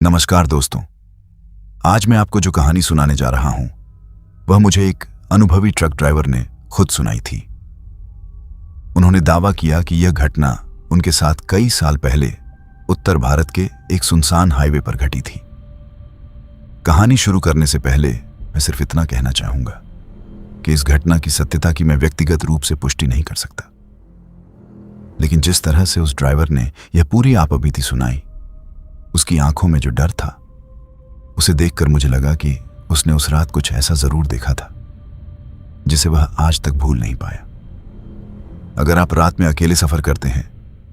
नमस्कार दोस्तों। आज मैं आपको जो कहानी सुनाने जा रहा हूं वह मुझे एक अनुभवी ट्रक ड्राइवर ने खुद सुनाई थी। उन्होंने दावा किया कि यह घटना उनके साथ कई साल पहले उत्तर भारत के एक सुनसान हाईवे पर घटी थी। कहानी शुरू करने से पहले मैं सिर्फ इतना कहना चाहूंगा कि इस घटना की सत्यता की मैं व्यक्तिगत रूप से पुष्टि नहीं कर सकता, लेकिन जिस तरह से उस ड्राइवर ने यह पूरी आपबीती सुनाई, उसकी आंखों में जो डर था, उसे देखकर मुझे लगा कि उसने उस रात कुछ ऐसा जरूर देखा था जिसे वह आज तक भूल नहीं पाया। अगर आप रात में अकेले सफर करते हैं,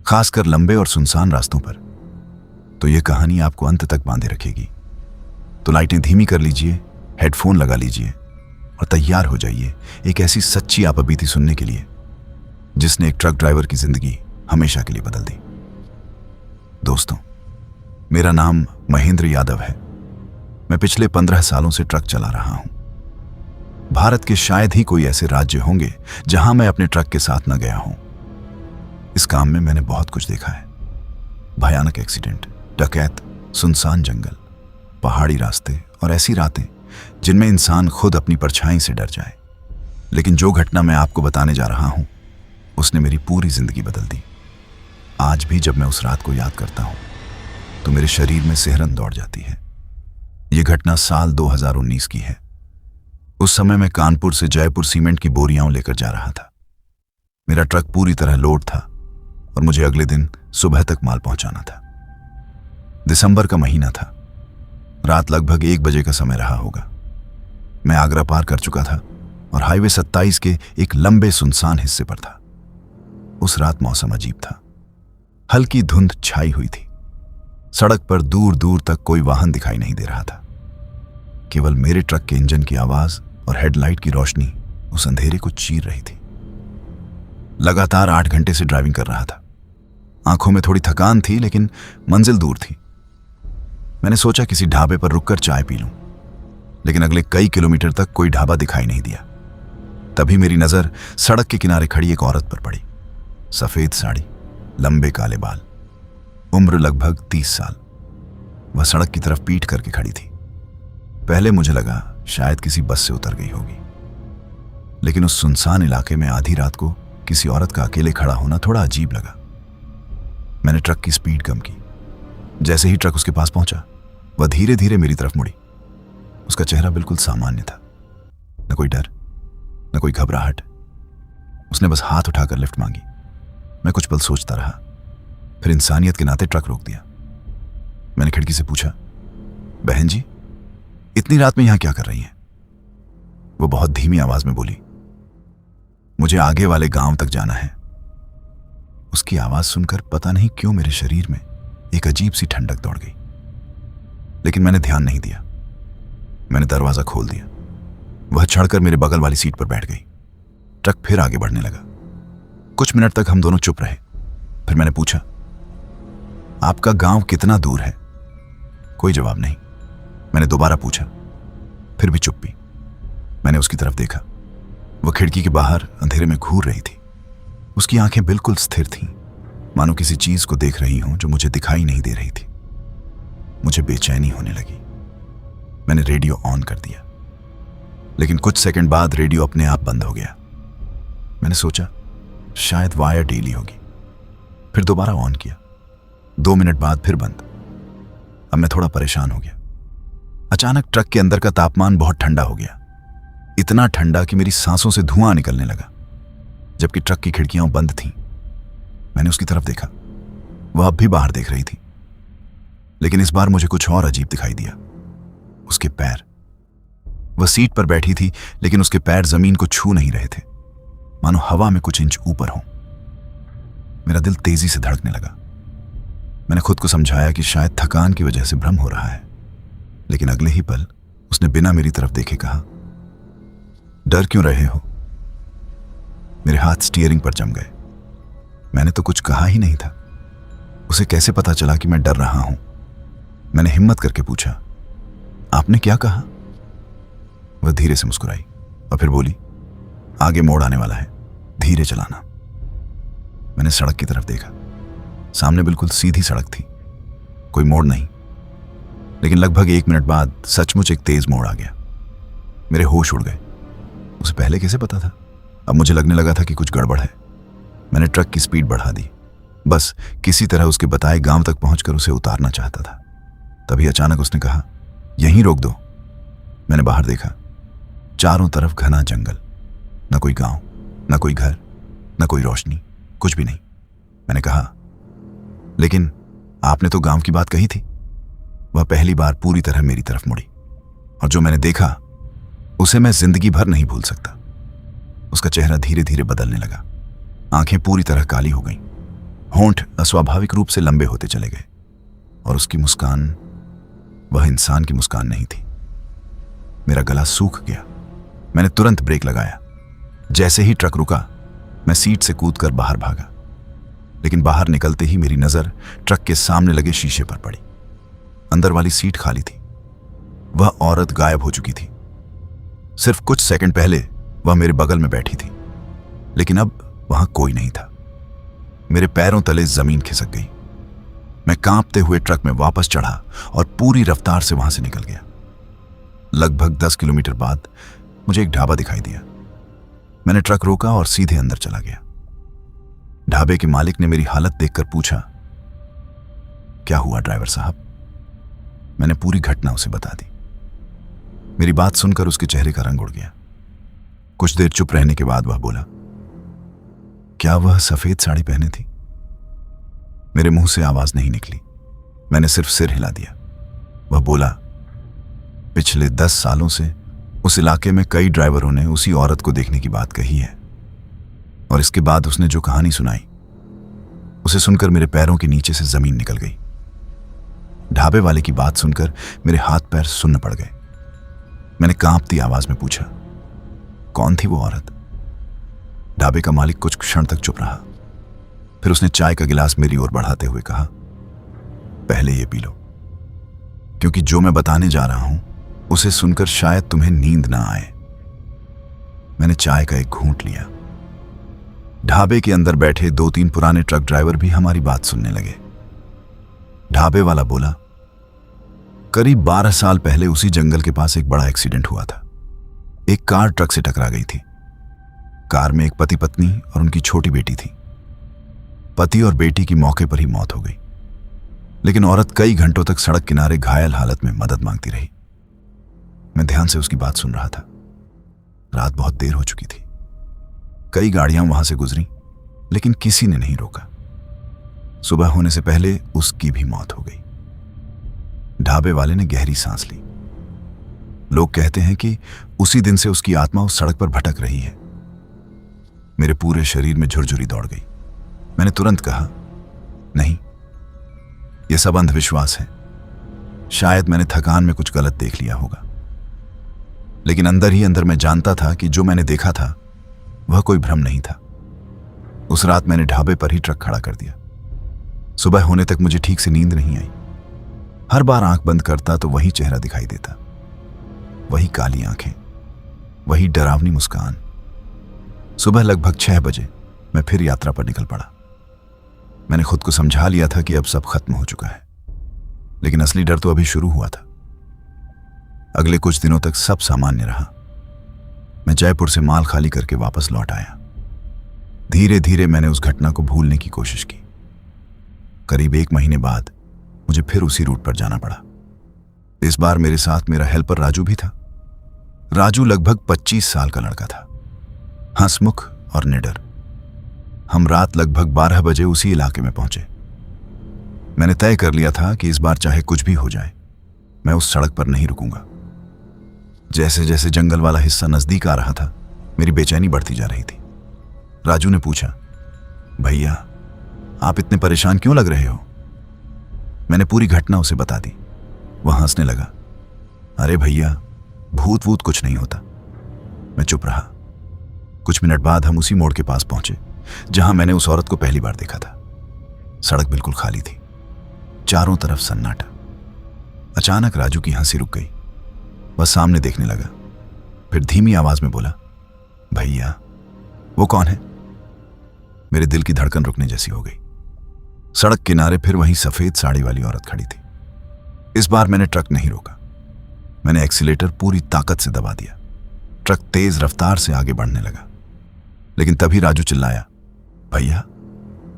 खासकर लंबे और सुनसान रास्तों पर, तो यह कहानी आपको अंत तक बांधे रखेगी। तो लाइटें धीमी कर लीजिए, हेडफोन लगा लीजिए और तैयार हो जाइए एक ऐसी सच्ची आपबीती सुनने के लिए जिसने एक ट्रक ड्राइवर की जिंदगी हमेशा के लिए बदल दी। दोस्तों, मेरा नाम महेंद्र यादव है। मैं पिछले 15 सालों से ट्रक चला रहा हूं। भारत के शायद ही कोई ऐसे राज्य होंगे जहां मैं अपने ट्रक के साथ न गया हूं। इस काम में मैंने बहुत कुछ देखा है। भयानक एक्सीडेंट, डकैत, सुनसान जंगल, पहाड़ी रास्ते और ऐसी रातें जिनमें इंसान खुद अपनी परछाई से डर जाए। लेकिन जो घटना मैं आपको बताने जा रहा हूं, उसने मेरी पूरी जिंदगी बदल दी। आज भी जब मैं उस रात को याद करता हूं तो मेरे शरीर में सिहरन दौड़ जाती है। यह घटना साल 2019 की है। उस समय मैं कानपुर से जयपुर सीमेंट की बोरियां लेकर जा रहा था। मेरा ट्रक पूरी तरह लोड था और मुझे अगले दिन सुबह तक माल पहुंचाना था। दिसंबर का महीना था। रात लगभग 1 बजे का समय रहा होगा। मैं आगरा पार कर चुका था और हाईवे 27 के एक लंबे सुनसान हिस्से पर था। उस रात मौसम अजीब था। हल्की धुंध छाई हुई थी। सड़क पर दूर दूर तक कोई वाहन दिखाई नहीं दे रहा था। केवल मेरे ट्रक के इंजन की आवाज और हेडलाइट की रोशनी उस अंधेरे को चीर रही थी। लगातार 8 घंटे से ड्राइविंग कर रहा था। आंखों में थोड़ी थकान थी, लेकिन मंजिल दूर थी। मैंने सोचा किसी ढाबे पर रुककर चाय पी लूं, लेकिन अगले कई किलोमीटर तक कोई ढाबा दिखाई नहीं दिया। तभी मेरी नजर सड़क के किनारे खड़ी एक औरत पर पड़ी। सफेद साड़ी, लंबे काले बाल, उम्र लगभग 30 साल। वह सड़क की तरफ पीठ करके खड़ी थी। पहले मुझे लगा शायद किसी बस से उतर गई होगी, लेकिन उस सुनसान इलाके में आधी रात को किसी औरत का अकेले खड़ा होना थोड़ा अजीब लगा। मैंने ट्रक की स्पीड कम की। जैसे ही ट्रक उसके पास पहुंचा, वह धीरे धीरे मेरी तरफ मुड़ी। उसका चेहरा बिल्कुल सामान्य था, न कोई डर, न कोई घबराहट। उसने बस हाथ उठाकर लिफ्ट मांगी। मैं कुछ पल सोचता रहा, फिर इंसानियत के नाते ट्रक रोक दिया। मैंने खिड़की से पूछा, बहन जी, इतनी रात में यहां क्या कर रही हैं? वो बहुत धीमी आवाज में बोली, मुझे आगे वाले गांव तक जाना है। उसकी आवाज सुनकर पता नहीं क्यों मेरे शरीर में एक अजीब सी ठंडक दौड़ गई, लेकिन मैंने ध्यान नहीं दिया। मैंने दरवाजा खोल दिया। वह चढ़कर मेरे बगल वाली सीट पर बैठ गई। ट्रक फिर आगे बढ़ने लगा। कुछ मिनट तक हम दोनों चुप रहे। फिर मैंने पूछा, आपका गांव कितना दूर है? कोई जवाब नहीं। मैंने दोबारा पूछा, फिर भी चुप्पी। मैंने उसकी तरफ देखा। वह खिड़की के बाहर अंधेरे में घूर रही थी। उसकी आंखें बिल्कुल स्थिर थीं, मानो किसी चीज को देख रही हूं जो मुझे दिखाई नहीं दे रही थी। मुझे बेचैनी होने लगी। मैंने रेडियो ऑन कर दिया, लेकिन कुछ सेकंड बाद रेडियो अपने आप बंद हो गया। मैंने सोचा शायद वायर ढीली होगी। फिर दोबारा ऑन किया। 2 मिनट बाद फिर बंद। अब मैं थोड़ा परेशान हो गया। अचानक ट्रक के अंदर का तापमान बहुत ठंडा हो गया। इतना ठंडा कि मेरी सांसों से धुआं निकलने लगा, जबकि ट्रक की खिड़कियां बंद थीं। मैंने उसकी तरफ देखा। वह अब भी बाहर देख रही थी, लेकिन इस बार मुझे कुछ और अजीब दिखाई दिया। उसके पैर। वह सीट पर बैठी थी, लेकिन उसके पैर जमीन को छू नहीं रहे थे, मानो हवा में कुछ इंच ऊपर हो। मेरा दिल तेजी से धड़कने लगा। मैंने खुद को समझाया कि शायद थकान की वजह से भ्रम हो रहा है, लेकिन अगले ही पल उसने बिना मेरी तरफ देखे कहा, डर क्यों रहे हो? मेरे हाथ स्टीयरिंग पर जम गए। मैंने तो कुछ कहा ही नहीं था। उसे कैसे पता चला कि मैं डर रहा हूं? मैंने हिम्मत करके पूछा, आपने क्या कहा? वह धीरे से मुस्कुराई और फिर बोली, आगे मोड़ आने वाला है, धीरे चलाना। मैंने सड़क की तरफ देखा। सामने बिल्कुल सीधी सड़क थी, कोई मोड़ नहीं। लेकिन लगभग 1 मिनट बाद सचमुच एक तेज मोड़ आ गया। मेरे होश उड़ गए। उसे पहले कैसे पता था? अब मुझे लगने लगा था कि कुछ गड़बड़ है। मैंने ट्रक की स्पीड बढ़ा दी, बस किसी तरह उसके बताए गांव तक पहुंचकर उसे उतारना चाहता था। तभी अचानक उसने कहा, यहीं रोक दो। मैंने बाहर देखा। चारों तरफ घना जंगल, न कोई गांव, न कोई घर, न कोई रोशनी, कुछ भी नहीं। मैंने कहा, लेकिन आपने तो गांव की बात कही थी। वह पहली बार पूरी तरह मेरी तरफ मुड़ी, और जो मैंने देखा उसे मैं जिंदगी भर नहीं भूल सकता। उसका चेहरा धीरे धीरे बदलने लगा। आंखें पूरी तरह काली हो गईं, होंठ अस्वाभाविक रूप से लंबे होते चले गए, और उसकी मुस्कान वह इंसान की मुस्कान नहीं थी। मेरा गला सूख गया। मैंने तुरंत ब्रेक लगाया। जैसे ही ट्रक रुका, मैं सीट से कूदकर बाहर भागा, लेकिन बाहर निकलते ही मेरी नजर ट्रक के सामने लगे शीशे पर पड़ी। अंदर वाली सीट खाली थी। वह औरत गायब हो चुकी थी। सिर्फ कुछ सेकंड पहले वह मेरे बगल में बैठी थी, लेकिन अब वहां कोई नहीं था। मेरे पैरों तले जमीन खिसक गई। मैं कांपते हुए ट्रक में वापस चढ़ा और पूरी रफ्तार से वहां से निकल गया। लगभग 10 किलोमीटर बाद मुझे एक ढाबा दिखाई दिया। मैंने ट्रक रोका और सीधे अंदर चला गया। ढाबे के मालिक ने मेरी हालत देखकर पूछा, क्या हुआ ड्राइवर साहब? मैंने पूरी घटना उसे बता दी। मेरी बात सुनकर उसके चेहरे का रंग उड़ गया। कुछ देर चुप रहने के बाद वह बोला, क्या वह सफेद साड़ी पहने थी? मेरे मुंह से आवाज नहीं निकली। मैंने सिर्फ सिर हिला दिया। वह बोला, पिछले 10 सालों से उस इलाके में कई ड्राइवरों ने उसी औरत को देखने की बात कही है, और इसके बाद उसने जो कहानी सुनाई, उसे सुनकर मेरे पैरों के नीचे से जमीन निकल गई। ढाबे वाले की बात सुनकर मेरे हाथ पैर सुन्न पड़ गए। मैंने कांपती आवाज में पूछा, कौन थी वो औरत? ढाबे का मालिक कुछ क्षण तक चुप रहा। फिर उसने चाय का गिलास मेरी ओर बढ़ाते हुए कहा, पहले ये पी लो, क्योंकि जो मैं बताने जा रहा हूं उसे सुनकर शायद तुम्हें नींद ना आए। मैंने चाय का एक घूंट लिया। ढाबे के अंदर बैठे 2-3 पुराने ट्रक ड्राइवर भी हमारी बात सुनने लगे। ढाबे वाला बोला, करीब 12 साल पहले उसी जंगल के पास एक बड़ा एक्सीडेंट हुआ था। एक कार ट्रक से टकरा गई थी। कार में एक पति पत्नी और उनकी छोटी बेटी थी। पति और बेटी की मौके पर ही मौत हो गई, लेकिन औरत कई घंटों तक सड़क किनारे घायल हालत में मदद मांगती रही। मैं ध्यान से उसकी बात सुन रहा था। रात बहुत देर हो चुकी थी। कई गाड़ियां वहां से गुजरी, लेकिन किसी ने नहीं रोका। सुबह होने से पहले उसकी भी मौत हो गई। ढाबे वाले ने गहरी सांस ली। लोग कहते हैं कि उसी दिन से उसकी आत्मा उस सड़क पर भटक रही है। मेरे पूरे शरीर में झुरझुरी दौड़ गई। मैंने तुरंत कहा, नहीं, यह सब अंधविश्वास है। शायद मैंने थकान में कुछ गलत देख लिया होगा। लेकिन अंदर ही अंदर मैं जानता था कि जो मैंने देखा था वह कोई भ्रम नहीं था। उस रात मैंने ढाबे पर ही ट्रक खड़ा कर दिया। सुबह होने तक मुझे ठीक से नींद नहीं आई। हर बार आंख बंद करता तो वही चेहरा दिखाई देता, वही काली आंखें, वही डरावनी मुस्कान। सुबह लगभग 6 बजे मैं फिर यात्रा पर निकल पड़ा। मैंने खुद को समझा लिया था कि अब सब खत्म हो चुका है, लेकिन असली डर तो अभी शुरू हुआ था। अगले कुछ दिनों तक सब सामान्य रहा। मैं जयपुर से माल खाली करके वापस लौट आया। धीरे धीरे मैंने उस घटना को भूलने की कोशिश की। करीब 1 महीने बाद मुझे फिर उसी रूट पर जाना पड़ा। इस बार मेरे साथ मेरा हेल्पर राजू भी था। राजू लगभग 25 साल का लड़का था, हंसमुख और निडर। हम रात लगभग 12 बजे उसी इलाके में पहुंचे। मैंने तय कर लिया था कि इस बार चाहे कुछ भी हो जाए, मैं उस सड़क पर नहीं रुकूंगा। जैसे जैसे जंगल वाला हिस्सा नजदीक आ रहा था, मेरी बेचैनी बढ़ती जा रही थी। राजू ने पूछा, भैया आप इतने परेशान क्यों लग रहे हो? मैंने पूरी घटना उसे बता दी। वह हंसने लगा, अरे भैया, भूत वूत कुछ नहीं होता। मैं चुप रहा। कुछ मिनट बाद हम उसी मोड़ के पास पहुंचे जहां मैंने उस औरत को पहली बार देखा था। सड़क बिल्कुल खाली थी, चारों तरफ सन्नाटा। अचानक राजू की हंसी रुक गई। वह सामने देखने लगा, फिर धीमी आवाज में बोला, भैया वो कौन है? मेरे दिल की धड़कन रुकने जैसी हो गई। सड़क किनारे फिर वही सफेद साड़ी वाली औरत खड़ी थी। इस बार मैंने ट्रक नहीं रोका। मैंने एक्सीलेटर पूरी ताकत से दबा दिया। ट्रक तेज रफ्तार से आगे बढ़ने लगा। लेकिन तभी राजू चिल्लाया, भैया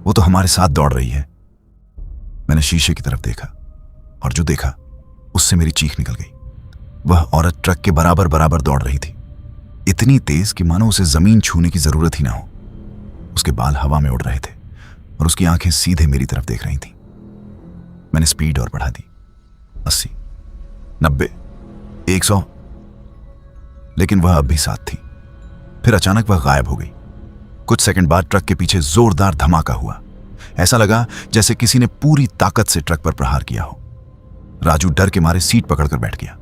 वो तो हमारे साथ दौड़ रही है। मैंने शीशे की तरफ देखा और जो देखा उससे मेरी चीख निकल गई। वह औरत ट्रक के बराबर बराबर दौड़ रही थी, इतनी तेज कि मानो उसे जमीन छूने की जरूरत ही ना हो। उसके बाल हवा में उड़ रहे थे और उसकी आंखें सीधे मेरी तरफ देख रही थीं। मैंने स्पीड और बढ़ा दी, 80, 90, 100, लेकिन वह अब भी साथ थी। फिर अचानक वह गायब हो गई। कुछ सेकंड बाद ट्रक के पीछे जोरदार धमाका हुआ। ऐसा लगा जैसे किसी ने पूरी ताकत से ट्रक पर प्रहार किया हो। राजू डर के मारे सीट पकड़कर बैठ गया।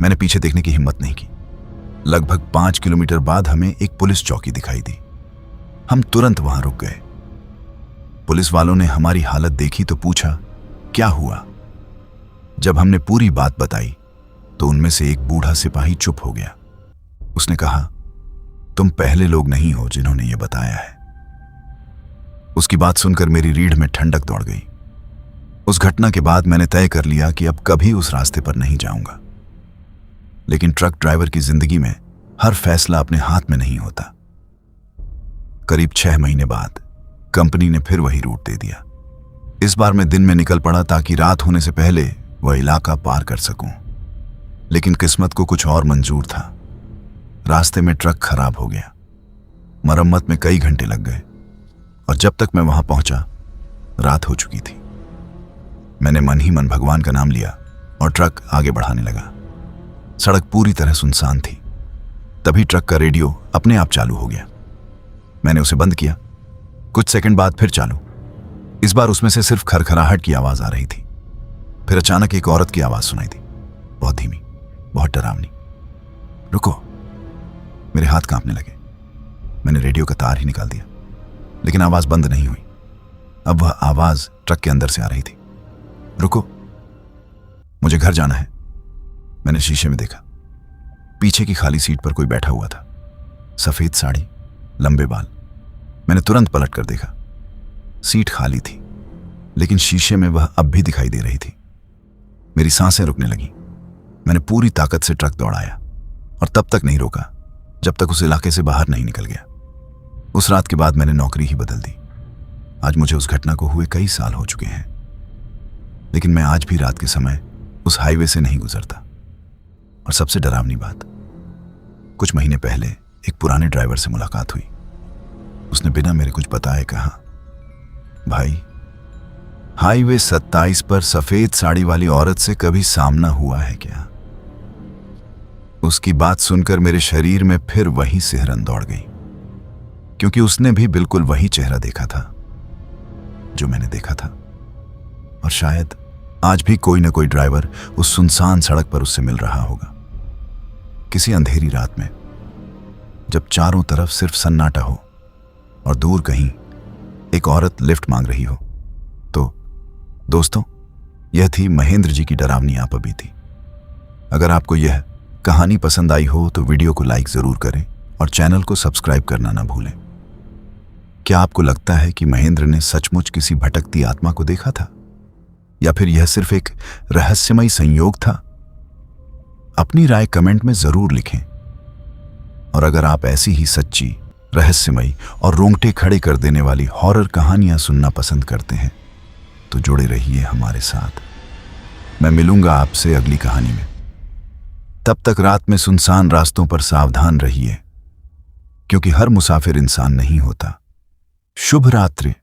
मैंने पीछे देखने की हिम्मत नहीं की। लगभग 5 किलोमीटर बाद हमें एक पुलिस चौकी दिखाई दी। हम तुरंत वहां रुक गए। पुलिस वालों ने हमारी हालत देखी तो पूछा, क्या हुआ? जब हमने पूरी बात बताई तो उनमें से एक बूढ़ा सिपाही चुप हो गया। उसने कहा, तुम पहले लोग नहीं हो जिन्होंने यह बताया है। उसकी बात सुनकर मेरी रीढ़ में ठंडक दौड़ गई। उस घटना के बाद मैंने तय कर लिया कि अब कभी उस रास्ते पर नहीं जाऊंगा। लेकिन ट्रक ड्राइवर की जिंदगी में हर फैसला अपने हाथ में नहीं होता। करीब 6 महीने बाद कंपनी ने फिर वही रूट दे दिया। इस बार मैं दिन में निकल पड़ा ताकि रात होने से पहले वह इलाका पार कर सकूं। लेकिन किस्मत को कुछ और मंजूर था। रास्ते में ट्रक खराब हो गया। मरम्मत में कई घंटे लग गए और जब तक मैं वहां पहुंचा रात हो चुकी थी। मैंने मन ही मन भगवान का नाम लिया और ट्रक आगे बढ़ाने लगा। सड़क पूरी तरह सुनसान थी। तभी ट्रक का रेडियो अपने आप चालू हो गया। मैंने उसे बंद किया। कुछ सेकंड बाद फिर चालू। इस बार उसमें से सिर्फ खरखराहट की आवाज आ रही थी। फिर अचानक एक औरत की आवाज सुनाई दी, बहुत धीमी, बहुत डरावनी। रुको। मेरे हाथ कांपने लगे। मैंने रेडियो का तार ही निकाल दिया, लेकिन आवाज बंद नहीं हुई। अब वह आवाज ट्रक के अंदर से आ रही थी। रुको, मुझे घर जाना है। मैंने शीशे में देखा। पीछे की खाली सीट पर कोई बैठा हुआ था। सफेद साड़ी, लंबे बाल। मैंने तुरंत पलट कर देखा। सीट खाली थी, लेकिन शीशे में वह अब भी दिखाई दे रही थी। मेरी सांसें रुकने लगी। मैंने पूरी ताकत से ट्रक दौड़ाया और तब तक नहीं रोका जब तक उस इलाके से बाहर नहीं निकल गया। उस रात के बाद मैंने नौकरी ही बदल दी। आज मुझे उस घटना को हुए कई साल हो चुके हैं, लेकिन मैं आज भी रात के समय उस हाईवे से नहीं गुजरता। और सबसे डरावनी बात, कुछ महीने पहले एक पुराने ड्राइवर से मुलाकात हुई। उसने बिना मेरे कुछ बताए कहा, भाई, हाईवे 27 पर सफेद साड़ी वाली औरत से कभी सामना हुआ है क्या? उसकी बात सुनकर मेरे शरीर में फिर वही सिहरन दौड़ गई, क्योंकि उसने भी बिल्कुल वही चेहरा देखा था जो मैंने देखा था। और शायद आज भी कोई ना कोई ड्राइवर उस सुनसान सड़क पर उससे मिल रहा होगा। किसी अंधेरी रात में, जब चारों तरफ सिर्फ सन्नाटा हो और दूर कहीं एक औरत लिफ्ट मांग रही हो। तो दोस्तों, यह थी महेंद्र जी की डरावनी आपबीती। अगर आपको यह कहानी पसंद आई हो तो वीडियो को लाइक जरूर करें और चैनल को सब्सक्राइब करना ना भूलें। क्या आपको लगता है कि महेंद्र ने सचमुच किसी भटकती आत्मा को देखा था, या फिर यह सिर्फ एक रहस्यमयी संयोग था? अपनी राय कमेंट में जरूर लिखें। और अगर आप ऐसी ही सच्ची, रहस्यमयी और रोंगटे खड़े कर देने वाली हॉरर कहानियां सुनना पसंद करते हैं तो जुड़े रहिए हमारे साथ। मैं मिलूंगा आपसे अगली कहानी में। तब तक रात में सुनसान रास्तों पर सावधान रहिए, क्योंकि हर मुसाफिर इंसान नहीं होता। शुभ रात्रि।